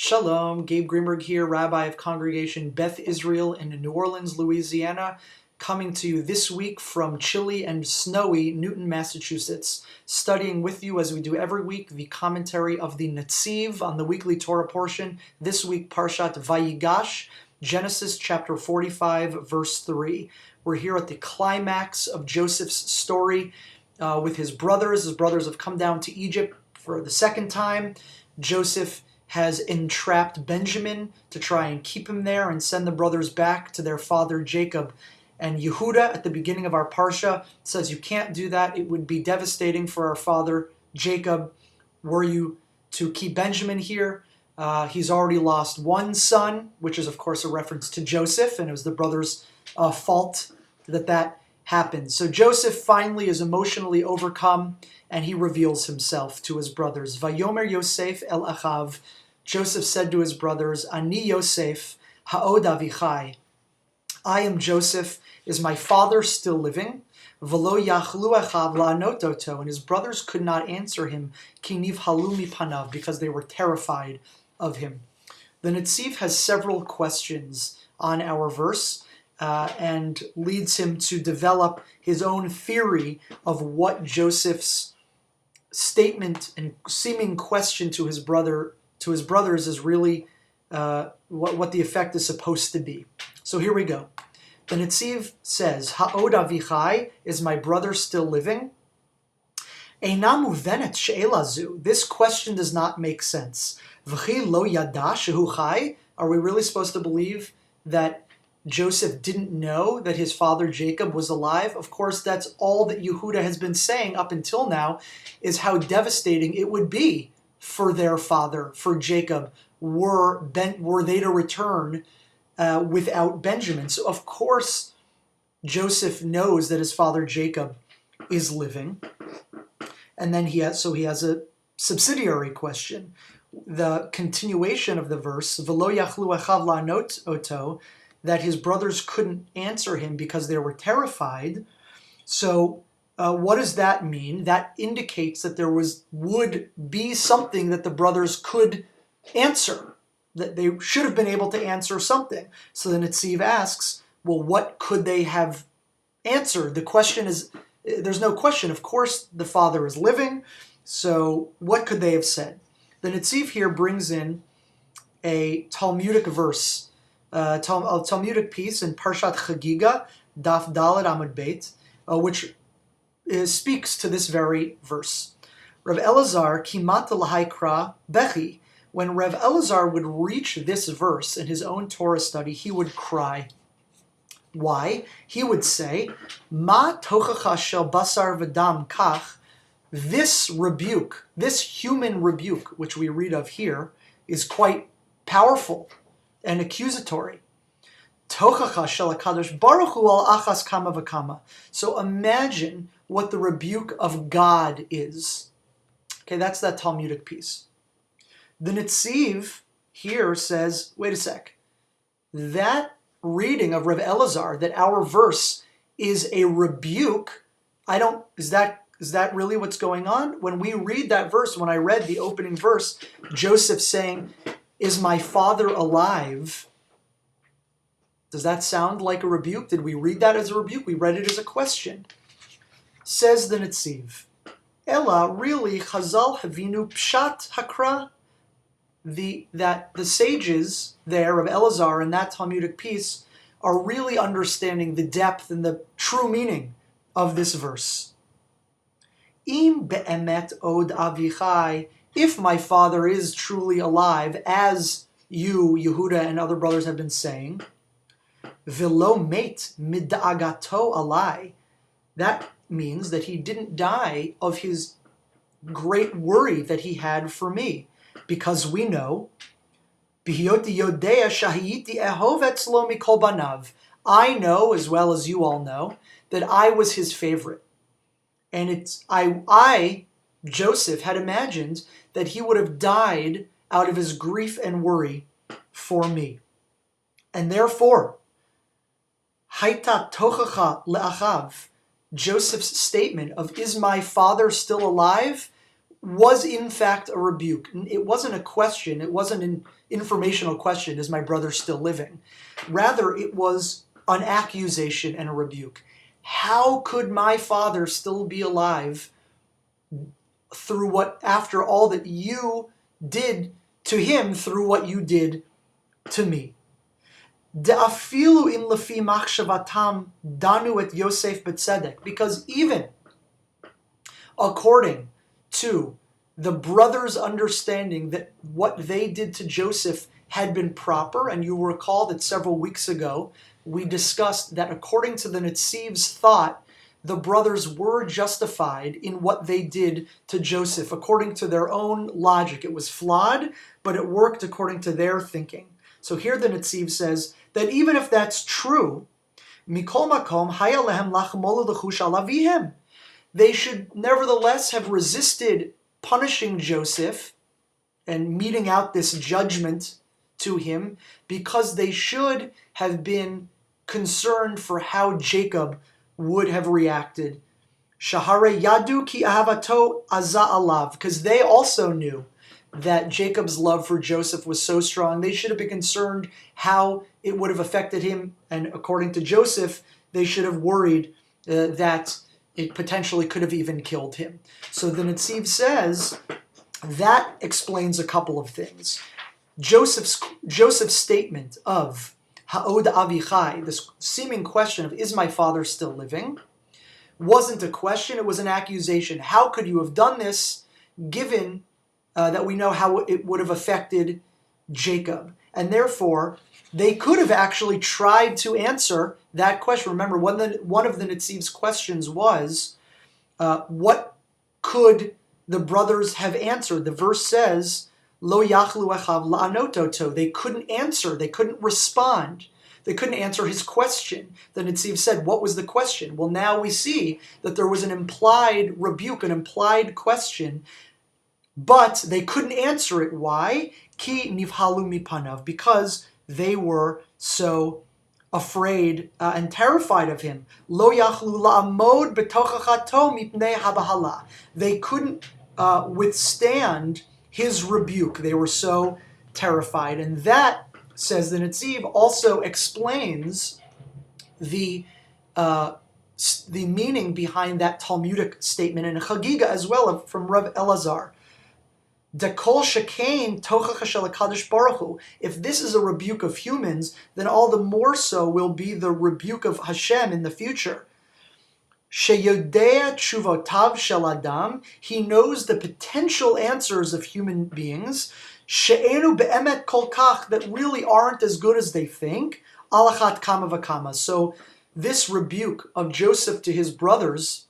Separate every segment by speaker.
Speaker 1: Shalom, Gabe Greenberg here, Rabbi of Congregation Beth Israel in New Orleans, Louisiana, coming to you this week from chilly and snowy Newton, Massachusetts, studying with you as we do every week the commentary of the Netziv on the weekly Torah portion. This week, Parshat Vayigash, Genesis chapter 45, verse 3. We're here at the climax of Joseph's story with his brothers. His brothers have come down to Egypt for the second time. Joseph has entrapped Benjamin to try and keep him there and send the brothers back to their father Jacob. And Yehuda, at the beginning of our Parsha, says you can't do that. It would be devastating for our father Jacob were you to keep Benjamin here. He's already lost one son, which is, of course, a reference to Joseph, and it was the brothers' fault that happened. So Joseph finally is emotionally overcome, and he reveals himself to his brothers. Vayomer Yosef el Achav. Joseph said to his brothers, Ani Yosef ha'od avichai. I am Joseph. Is my father still living? V'lo yachlu achav la'anot oto. And his brothers could not answer him, ki nivhalu mipanav, because they were terrified of him. The Netziv has several questions on our verse and leads him to develop his own theory of what Joseph's statement and seeming question to his brothers is really what the effect is supposed to be. So here we go. The Netziv says, Ha'od avichai, is my brother still living? Eina muvenet she'ela zu. This question does not make sense. V'chi lo yada shehu chai. Are we really supposed to believe that Joseph didn't know that his father Jacob was alive? Of course, that's all that Yehuda has been saying up until now, is how devastating it would be for their father, for Jacob, were they to return without Benjamin. So of course, Joseph knows that his father Jacob is living. And then he has a subsidiary question. The continuation of the verse, V'lo yachlu achav la'anot oto, that his brothers couldn't answer him because they were terrified. So what does that mean? That indicates that there would be something that the brothers could answer, that they should have been able to answer something. So the Netziv asks, well, what could they have answered? The question is, there's no question. Of course, the father is living. So what could they have said? The Netziv here brings in a Talmudic verse, a Talmudic piece in Parshat Chagiga, Daf Daled Amud Beit, which speaks to this very verse. Rav Elazar kimat lahaikra bechi. When Rav Elazar would reach this verse in his own Torah study, he would cry. Why? He would say, Ma tochacha shel basar v'dam kach. This rebuke, this human rebuke, which we read of here, is quite powerful and accusatory. Tochacha shel HaKadosh Baruch Hu al achas kama v'kama. So imagine what the rebuke of God is. Okay, that's that Talmudic piece. The Netziv here says, wait a sec, that reading of Rav Elazar, that our verse is a rebuke, is that really what's going on? When we read that verse, when I read the opening verse, Joseph saying, is my father alive? Does that sound like a rebuke? Did we read that as a rebuke? We read it as a question. Says the Netziv, Ella, really, Chazal Havinu Pshat Hakra, that the sages there of Elazar in that Talmudic piece are really understanding the depth and the true meaning of this verse. Im be'emet od avichai, if my father is truly alive, as you, Yehuda, and other brothers have been saying, velo meit midda'agato alai, that means that he didn't die of his great worry that he had for me. Because we know, I know, as well as you all know, that I was his favorite. And I, Joseph, had imagined that he would have died out of his grief and worry for me. And therefore, Haita tochacha le'achav, Joseph's statement of, is my father still alive, was in fact a rebuke. It wasn't a question. It wasn't an informational question, is my brother still living? Rather, it was an accusation and a rebuke. How could my father still be alive after all that you did to him through what you did to me? De'afilu im lefi machshavatam danu et Yosef b'tzedek. Because even according to the brothers' understanding that what they did to Joseph had been proper, and you recall that several weeks ago we discussed that according to the Netziv's thought, the brothers were justified in what they did to Joseph according to their own logic. It was flawed, but it worked according to their thinking. So here the Netziv says that even if that's true, mikol makom haya lehem lachmolu lechush al avihem, they should nevertheless have resisted punishing Joseph and meting out this judgment to him, because they should have been concerned for how Jacob would have reacted. Shahare yadu ki ahavato aza alav, because they also knew that Jacob's love for Joseph was so strong. They should have been concerned how it would have affected him, and according to Joseph, they should have worried that it potentially could have even killed him. So the Netziv says that explains a couple of things. Joseph's statement of Ha'od Avichai, this seeming question of, is my father still living, wasn't a question, it was an accusation. How could you have done this, given that we know how it would have affected Jacob? And therefore, they could have actually tried to answer that question. Remember, one of the Netziv's questions was, what could the brothers have answered? The verse says, Lo yachlu echav la'anototo. They couldn't answer. They couldn't respond. They couldn't answer his question. The Netziv said, what was the question? Well, now we see that there was an implied rebuke, an implied question, but they couldn't answer it. Why? Ki nivhalu mipanav, because they were so afraid and terrified of him. Lo yachlu la'amod betochachato mipnei habahala. They couldn't withstand his rebuke. They were so terrified. And that, says the Netziv, also explains the meaning behind that Talmudic statement in Chagiga as well, from Rav Elazar. Dekol shekain tochacha shel HaKadosh Baruch Hu. If this is a rebuke of humans, then all the more so will be the rebuke of Hashem in the future. Sheyodea tshuvotav shel adam. He knows the potential answers of human beings. She'enu be'emet kol kach, that really aren't as good as they think. Alachat kama v'kama. So this rebuke of Joseph to his brothers,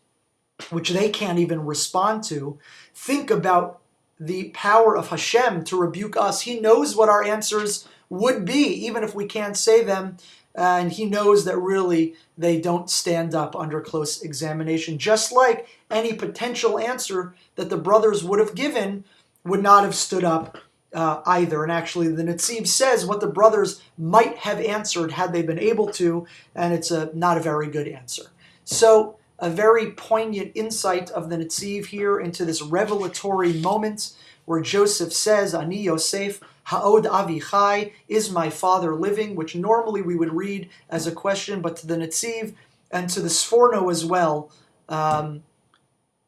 Speaker 1: which they can't even respond to, think about the power of Hashem to rebuke us. He knows what our answers would be, even if we can't say them, and he knows that really they don't stand up under close examination, just like any potential answer that the brothers would have given would not have stood up either. And actually the Netziv says what the brothers might have answered had they been able to, and it's not a very good answer. So a very poignant insight of the Netziv here into this revelatory moment where Joseph says, Ani Yosef, Ha'od Avichai, is my father living? Which normally we would read as a question, but to the Netziv and to the Sforno as well,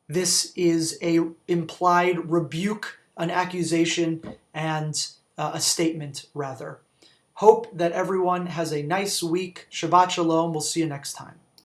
Speaker 1: this is a implied rebuke, an accusation, and a statement rather. Hope that everyone has a nice week. Shabbat Shalom. We'll see you next time.